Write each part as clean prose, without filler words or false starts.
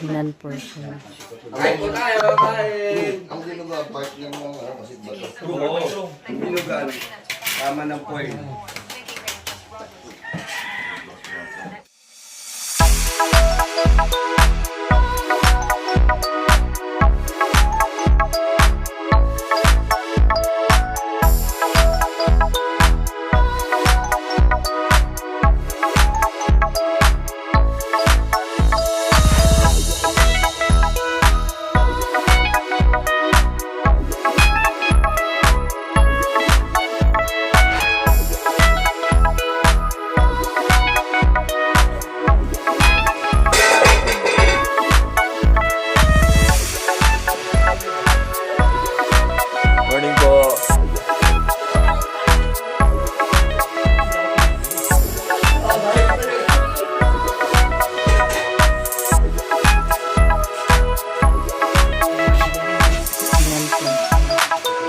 Inan person. Kain po tayo, kain! Ang ginagawa ng mga kasi bato. Oo, binugan. Tama ng point. Morning po. Inan person.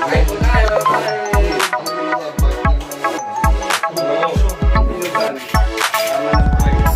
Kain po tayo, kain! Ang ginagawa ng mga Oo, binugan. Tama ng point.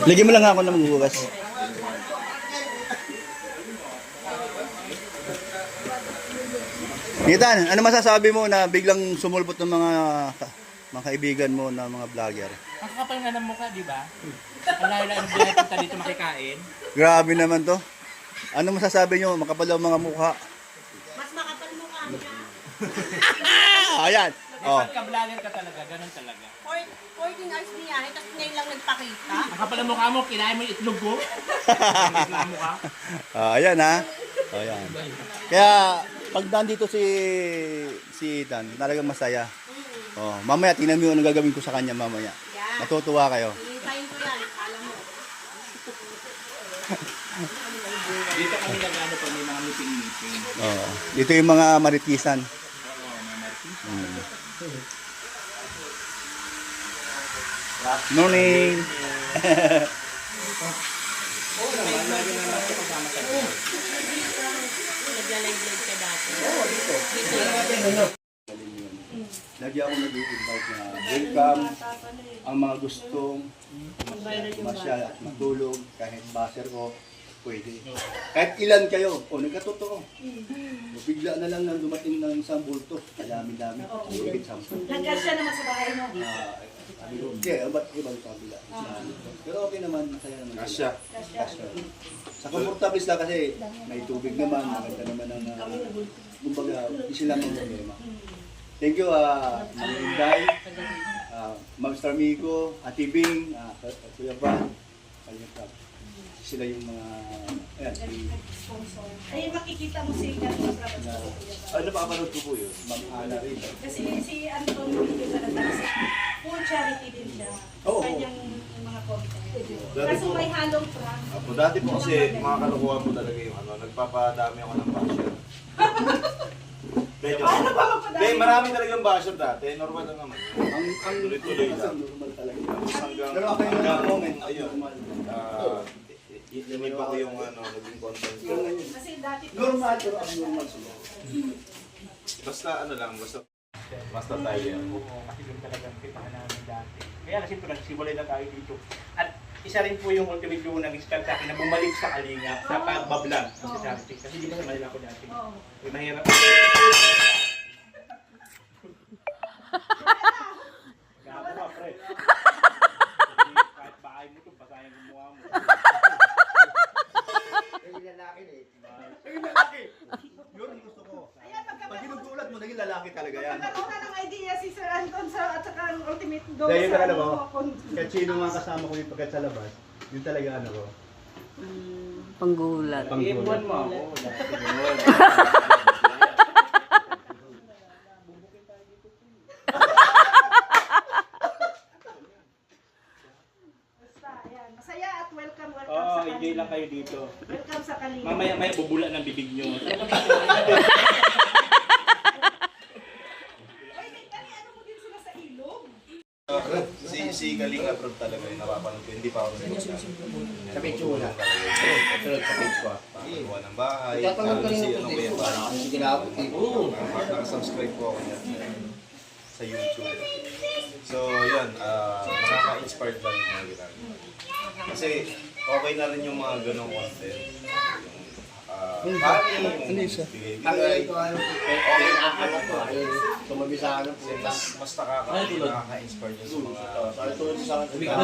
Lagyan mo lang ako ng maghugas. Nitan, ano masasabi mo na biglang sumulpot ng mga kaibigan mo na mga vlogger? Ang kakapal nga ng mukha, di ba? Ang layo-layo ng buhay punta dito makikain. Grabe naman to. Ano masasabi nyo? Makapal ang mga mukha. Mas makapal mukha niya. Ayan. Oh. Pagka-vlogger ka talaga, ganun talaga. 14 hours niya, tapos ngayon lang nagpakita. Ang kapal ng mukha mo, kinain mo yung itlog ko. Ang reklamo ka. Ayan ha. Ayan. Kaya pag nandito si Dan, talagang masaya. Oh, mamaya tingnan mo yung anong gagawin ko sa kanya mamaya. Yan. Matutuwa kayo. Hintayin ko yan, alam mo. Dito kami nag-ano pag may mga meeting-meeting. Oh, dito yung mga maritisan. Oo, mga martis. Morning. Naglalay-lay ka dati. Na lagi ako nag-invite na welcome ang mga gustong masyal at matulog, kahit baser ko, pwede. Kahit ilan kayo, o nagkatotoo. O bigla na lang nang dumating ng isang bulto, dami-dami, higit 10. Nagkasya naman sa bahay mo. Sabi ko, hindi, ba't ibang kabila? Pero okay naman, masaya naman. Kasya. Kasya. Sa comfortable sila kasi may tubig naman, maganda naman ang, kumbaga, hindi sila may problema. Thank you, Mang Inday, Mang Star Mico, Ate Bing, Kuya Van, Kalimutan. Sila yung mga, ayan, Ay, makikita mo si Ganto sa ano pa kapanood ko po yun? Ma'am Ana rin. Kasi si Anton Miguel talaga full charity din siya. Oo. Kanyang mga content. Dati Kaso po, may halong prank. dati po kasi mga kalokohan po talaga yung ano, nagpapadami ako ng basher. Medyo. Paano ba magpadami? Hindi, marami talagang basher dati. Normal lang naman. Ang Tuloy-tuloy lang. normal talaga. Hanggang, Pero okay na hanggang, moment. ayun. Iniba ko yung ano, naging content ko. Kasi dati Normal pero abnormal sila. Basta ano lang, basta tayo. Oo, kasi yun talagang kitaan namin dati. Kaya kasi ito, nagsimulay na tayo dito. At isa rin po yung ultimate yung nag-start sa akin na bumalik sa Kalinga, sa pagbablog sa charity. Kasi di ba naman ako dati. May mahirap. Gago ka, pre. Kahit bahay mo ito, basahin ko mukha mo. Naging lalaki na eh. Naging lalaki! Yun ang gusto ko. Pag ginugulat mo, naging lalaki talaga yan. Nagkaroon na ng idea si Sir Anton at saka ang ultimate goal Dahil sa alam mo, ano, kahit sino nga kasama ko yung pagkat sa labas, yun talaga ano ko. Panggulat. Iipuan mo ako. Basta, ayan. Masaya at welcome Oo, sa enjoy Kalinga. lang kayo dito. Welcome sa Kalinga. Mamaya bubula ng bibig nyo. Oy, kani ano mo din sila sa ilog? Si Kalinga Prod talaga yung napapanood ko. Hindi pa ako sa page ko na. Sa page ko. Pakakuha ng bahay. Si ano ba yan? Nakasubscribe po ako niya sa YouTube. So yun, nakaka-inspired lang yung mga ginagawa. Kasi okay na rin yung mga ganong content. Yung funny, yung bigay-bigay. Okay na mas nakaka-inspire nyo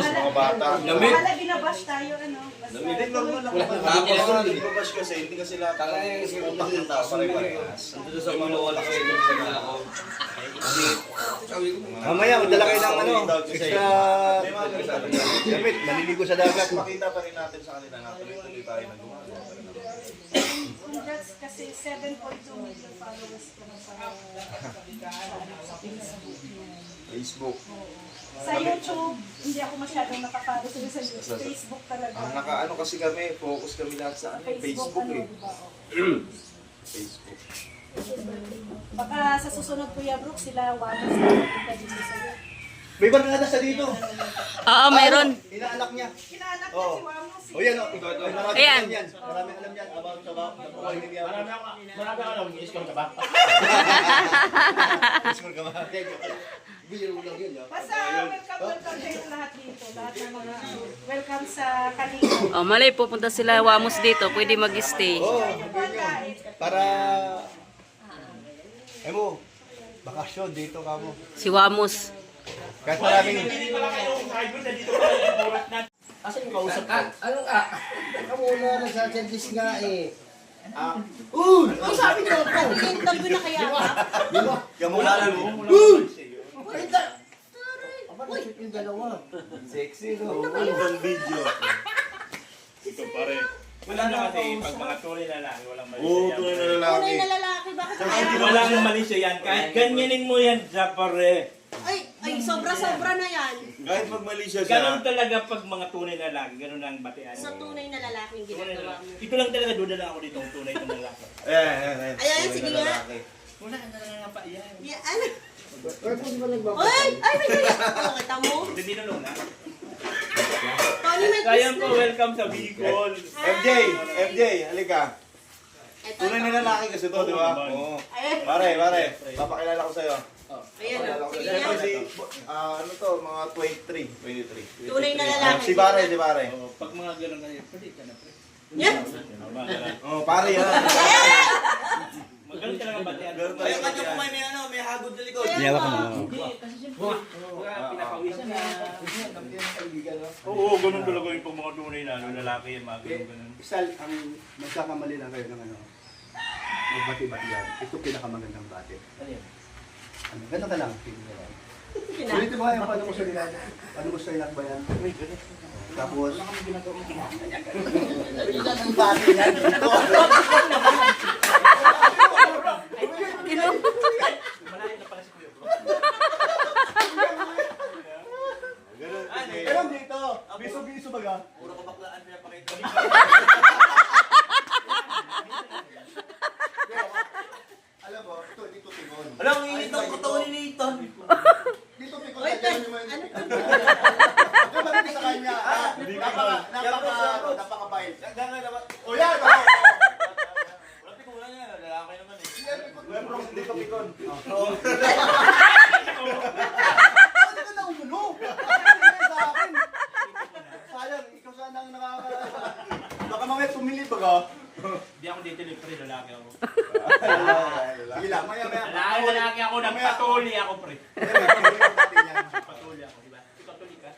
sa mga bata. Wala binabash tayo, ano? Basta, Hindi, normal lang naman. Tapos, hindi ko bash kasi, hindi kasi lahat ng utak ng tao pare-parehas. Ito sa mga wala kayo sa mga ako. Mamaya, magdala kayo ng ano, extra May mga ganito. gamit, maliligo sa dagat. Pakita pa rin natin sa kanila na tuloy-tuloy tayo na gumagawa. Congrats kasi 7.2 million followers ko na sa Facebook. Sa YouTube, hindi ako masyadong nakapalo sa Facebook talaga. Ang naka-ano kasi kami, focus kami lahat sa ano, Facebook eh. Diba? Facebook. Baka sa susunod Kuya Brooke, sila wanas na pupunta dito sa'yo. May barkada sa dito. Oo, mayroon. Inaanak niya. Kinaanak niya Oo. si Wamos. O yan o, marami Ayan. alam yan. Marami alam yan. About sa buhay ni Mia. Marami ka lang, i-score ka ba? Score ka ba? Biro lang yun. Basta welcome kayo lahat dito. Lahat ng mga welcome sa Kalinga. Oh, mali, pupunta sila Wamos dito. Pwede mag-stay. Oo, Yung pagkain. para... mo, bakasyon dito ka mo. Si Wamos. Kahit maraming... Hindi pala kayo hybrid na dito pala yung burat natin. Asan yung kausap ko? Ano ka? Kamuna na sa service nga eh. Ano sabi niyo ako? Interview na kaya ka? Kamuhalan mo. Aba, nashoot yung dalawa. Sexy no? Ibang video. Ito pare. Wala na kasi pag mga tunay na lalaki, walang mali Oo, siya. tunay na Tunay lalaki. na lalaki, bakit Walang mali siya yan. Kahit ganyanin mo yan, sa pare. Ay, sobra-sobra na yan. Kahit pag mali siya Ganun talaga pag mga tunay na lalaki, ganun ang batian. Sa tunay na lalaki yung Tunay na ginagawa lalaki. mo. Ito lang talaga, duda lang ako dito ang tunay na lalaki. Ayan. Ayan, sige nga. Wala na nga pa yan. Yeah, ano? Pero kung di ba nagbabasa? Ay, may kaya. Ano kita mo? Hindi binulong na. Tony, may Kaya kiss po, na. welcome sa Bicol. MJ, halika. Eto, Tunay na lalaki kasi to, di ba? Oo. Ay, Pare, papakilala ko sa'yo. Ano to, mga 23. Tunay na lalaki. Si pare. Pag mga gano'n na yun, pwede ka na pre. Oh, pare yan. Magaling ka lang ang batian. Ganun tayo. Yawa ka na. Pinapawisan na. Oo, ganun talaga yung pag mga tunay na lalaki yung mga ganun. Isa, ang magkakamali lang kayo ng ano, magbati-bati yan. Ito pinakamagandang bati. Ano, ganun ka lang. Ulitin mo nga yung paano mo sa nila. Paano mo sa inakbayan. Tapos, ang bati yan. Malayo na pala si Kuya Bro. Ganun dito. Biso-biso baga. Alam mo, ito dito tigon. Alam mo, init ang katawan ni Nathan. Dito tigon. Ito maganda sa kanya. Napakabait. O yan! Wala pikulan niya, lalaki naman eh. Dito pikon. Bakit ka na umulo? Sa akin. Sayang, ikaw sana ang baka mamaya tumili baga. Hindi ako dito pre, lalaki ako. Gila, maya-maya. Lalaki ako, nagpatuli ako pre. Patuli ako, di ba? Ipatuli ka?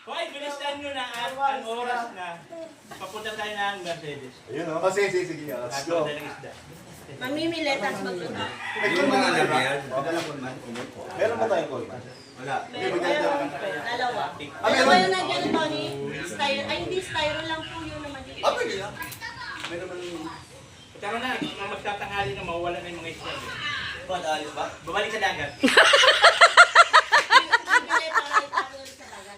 Hoy, bilisan nyo na ang oras na. Papunta tayo ng Mercedes. Ayun o. O sige, let's go. Katuwa ng isda. Mamimili, tapos magpunta. May kulman na lang ba? Walang kulman. Meron ba tayong call? Wala. Meron kayo, dalawa. Ah, Alam meron. mo yung nandiyan ito ni styro, ay hindi styro lang po yun naman yun. Pwede lang. Meron man. Tara na, magtatanghali na mawawala na yung mga isda. Ba't alis ba? Bumalik sa dagat. Bibili para itago sa bagat.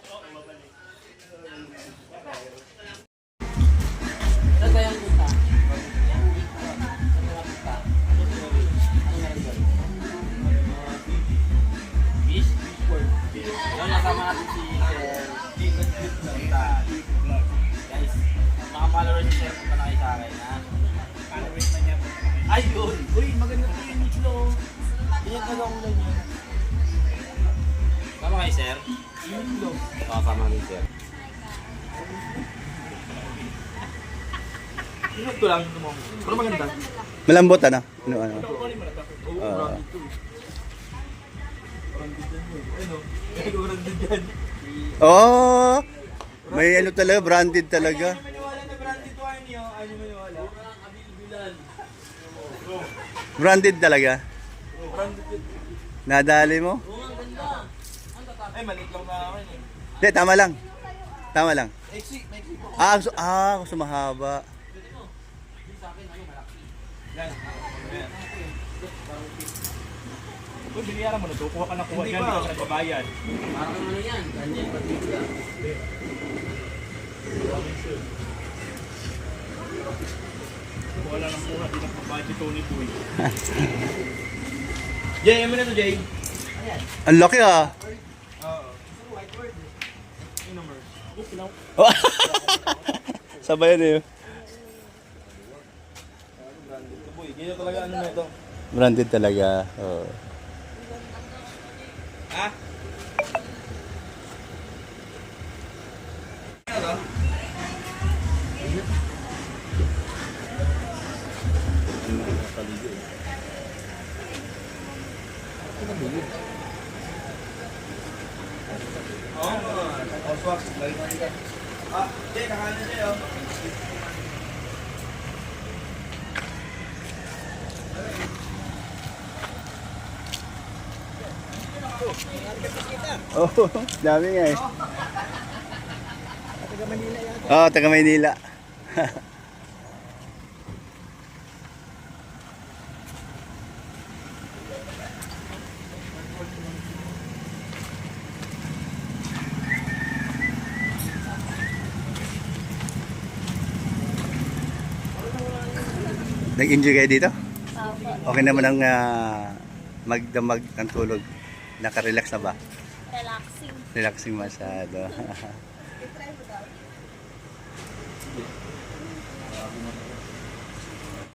Saan ba yung punta? Fish? Yung nakama natin si guys, mga followers ni Sir, punta na kayo sa akin, ha? Followers na niya. Ayun! Uy, maganda po yung nicho. Ganyan ka lang ulan yun. Tama kayo, Sir? Oo, tama rin, Sir. Pinod ko lang ito mo. Pero maganda. Malambot ano? Ano? Oh! May ano talaga, branded talaga. Maniwala na branded wine nyo. Ano maniwala? Branded talaga. Nadali mo? Oo, ang ganda. Ay, maliit lang na akin eh. Hindi, tama lang. Tama lang. Maiksi po. Gusto mahaba. Uy, biniyaran mo na to. Kuha ka na kuha dyan. Hindi ka nagbabayad. Parang ano yan? Ganyan patigla. Kuha lang ng kuha. Hindi nagbabayad si Tony Boy. Jay, ano na to, Jay? Ang laki ah. Sabay na yun. Boy, ganyan talaga ano na ito. Branded talaga. Oh. Ha? Jay, kakain na Jay, oh. Oh, dami nga eh. Oh, taga Maynila. Nag-enjoy kayo dito? Okay naman ang magdamag ng tulog. Naka-relax na ba? Relaxing. Relaxing masyado.